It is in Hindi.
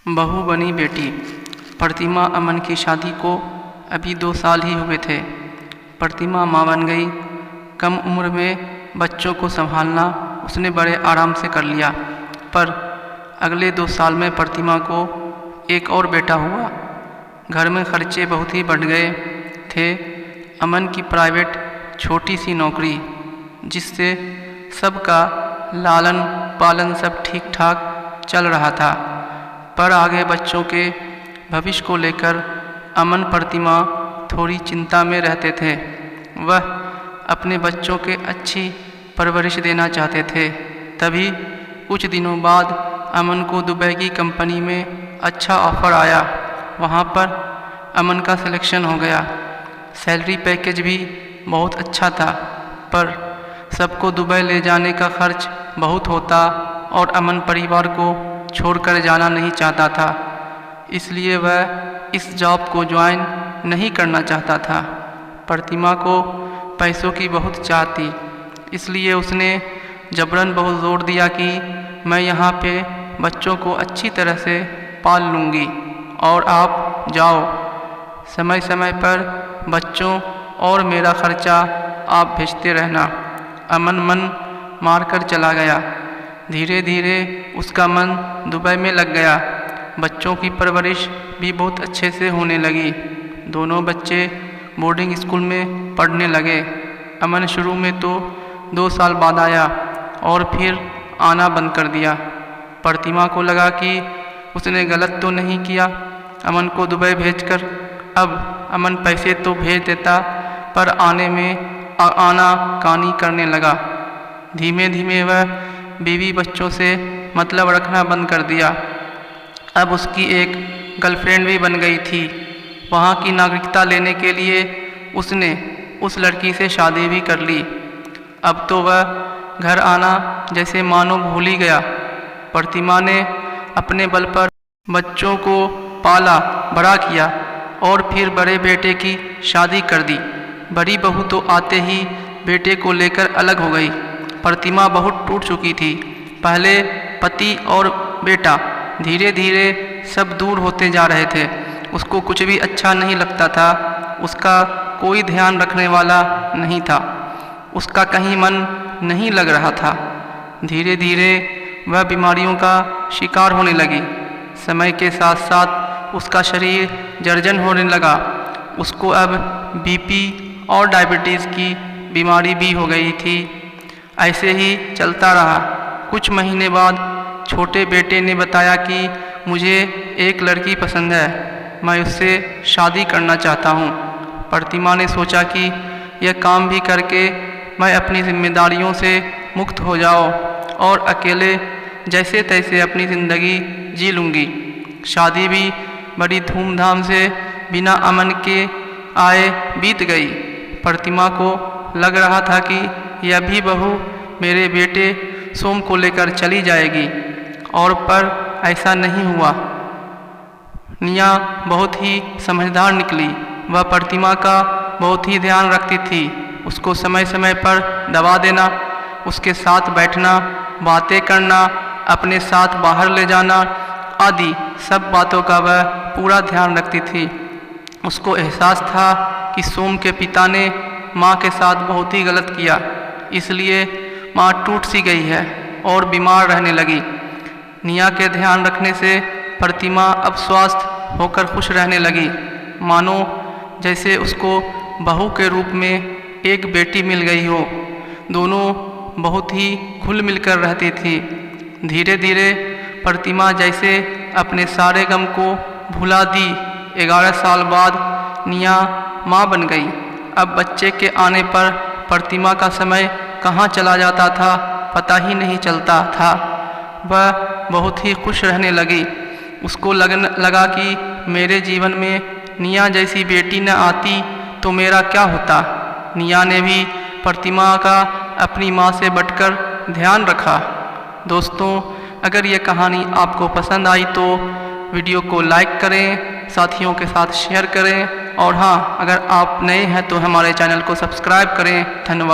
बहू बनी बेटी। प्रतिमा अमन की शादी को अभी 2 साल ही हुए थे। प्रतिमा माँ बन गई। कम उम्र में बच्चों को संभालना उसने बड़े आराम से कर लिया। पर अगले 2 साल में प्रतिमा को एक और बेटा हुआ। घर में खर्चे बहुत ही बढ़ गए थे। अमन की प्राइवेट छोटी सी नौकरी, जिससे सबका लालन पालन सब ठीक ठाक चल रहा था। पर आगे बच्चों के भविष्य को लेकर अमन प्रतिमा थोड़ी चिंता में रहते थे। वह अपने बच्चों के अच्छी परवरिश देना चाहते थे। तभी कुछ दिनों बाद अमन को दुबई की कंपनी में अच्छा ऑफ़र आया। वहाँ पर अमन का सिलेक्शन हो गया। सैलरी पैकेज भी बहुत अच्छा था, पर सबको दुबई ले जाने का खर्च बहुत होता और अमन परिवार को छोड़कर जाना नहीं चाहता था। इसलिए वह इस जॉब को ज्वाइन नहीं करना चाहता था। प्रतिमा को पैसों की बहुत चाह थी, इसलिए उसने जबरन बहुत जोर दिया कि मैं यहाँ पे बच्चों को अच्छी तरह से पाल लूँगी और आप जाओ। समय समय पर बच्चों और मेरा खर्चा आप भेजते रहना। अमन मन मारकर चला गया। धीरे धीरे उसका मन दुबई में लग गया। बच्चों की परवरिश भी बहुत अच्छे से होने लगी। दोनों बच्चे बोर्डिंग स्कूल में पढ़ने लगे। अमन शुरू में तो 2 साल बाद आया और फिर आना बंद कर दिया। प्रतिमा को लगा कि उसने गलत तो नहीं किया अमन को दुबई भेजकर। अब अमन पैसे तो भेज देता, पर आने में आना कानी करने लगा। धीमे धीमे वह बीवी बच्चों से मतलब रखना बंद कर दिया। अब उसकी एक गर्लफ्रेंड भी बन गई थी। वहाँ की नागरिकता लेने के लिए उसने उस लड़की से शादी भी कर ली। अब तो वह घर आना जैसे मानो भूल ही गया। प्रतिमा ने अपने बल पर बच्चों को पाला बड़ा किया और फिर बड़े बेटे की शादी कर दी। बड़ी बहू तो आते ही बेटे को लेकर अलग हो गई। प्रतिमा बहुत टूट चुकी थी। पहले पति और बेटा, धीरे धीरे सब दूर होते जा रहे थे। उसको कुछ भी अच्छा नहीं लगता था। उसका कोई ध्यान रखने वाला नहीं था। उसका कहीं मन नहीं लग रहा था। धीरे धीरे वह बीमारियों का शिकार होने लगी। समय के साथ साथ उसका शरीर जर्जन होने लगा। उसको अब बीपी और डायबिटीज़ की बीमारी भी हो गई थी। ऐसे ही चलता रहा। कुछ महीने बाद छोटे बेटे ने बताया कि मुझे एक लड़की पसंद है, मैं उससे शादी करना चाहता हूँ। प्रतिमा ने सोचा कि यह काम भी करके मैं अपनी जिम्मेदारियों से मुक्त हो जाऊँ और अकेले जैसे तैसे अपनी ज़िंदगी जी लूँगी। शादी भी बड़ी धूमधाम से बिना अमन के आए बीत गई। प्रतिमा को लग रहा था कि यह भी बहू मेरे बेटे सोम को लेकर चली जाएगी, और पर ऐसा नहीं हुआ। निया बहुत ही समझदार निकली। वह प्रतिमा का बहुत ही ध्यान रखती थी। उसको समय समय पर दवा देना, उसके साथ बैठना, बातें करना, अपने साथ बाहर ले जाना आदि सब बातों का वह पूरा ध्यान रखती थी। उसको एहसास था कि सोम के पिता ने माँ के साथ बहुत ही गलत किया, इसलिए माँ टूट सी गई है और बीमार रहने लगी। निया के ध्यान रखने से प्रतिमा अब स्वस्थ होकर खुश रहने लगी, मानो जैसे उसको बहू के रूप में एक बेटी मिल गई हो। दोनों बहुत ही घुल मिलकर रहती थी। धीरे धीरे प्रतिमा जैसे अपने सारे गम को भुला दी। 11 साल बाद निया माँ बन गई। अब बच्चे के आने पर प्रतिमा का समय कहाँ चला जाता था पता ही नहीं चलता था। वह बहुत ही खुश रहने लगी। उसको लगा कि मेरे जीवन में निया जैसी बेटी न आती तो मेरा क्या होता। निया ने भी प्रतिमा का अपनी माँ से बढ़कर ध्यान रखा। दोस्तों, अगर ये कहानी आपको पसंद आई तो वीडियो को लाइक करें, साथियों के साथ शेयर करें, और हाँ, अगर आप नए हैं तो हमारे चैनल को सब्सक्राइब करें। धन्यवाद।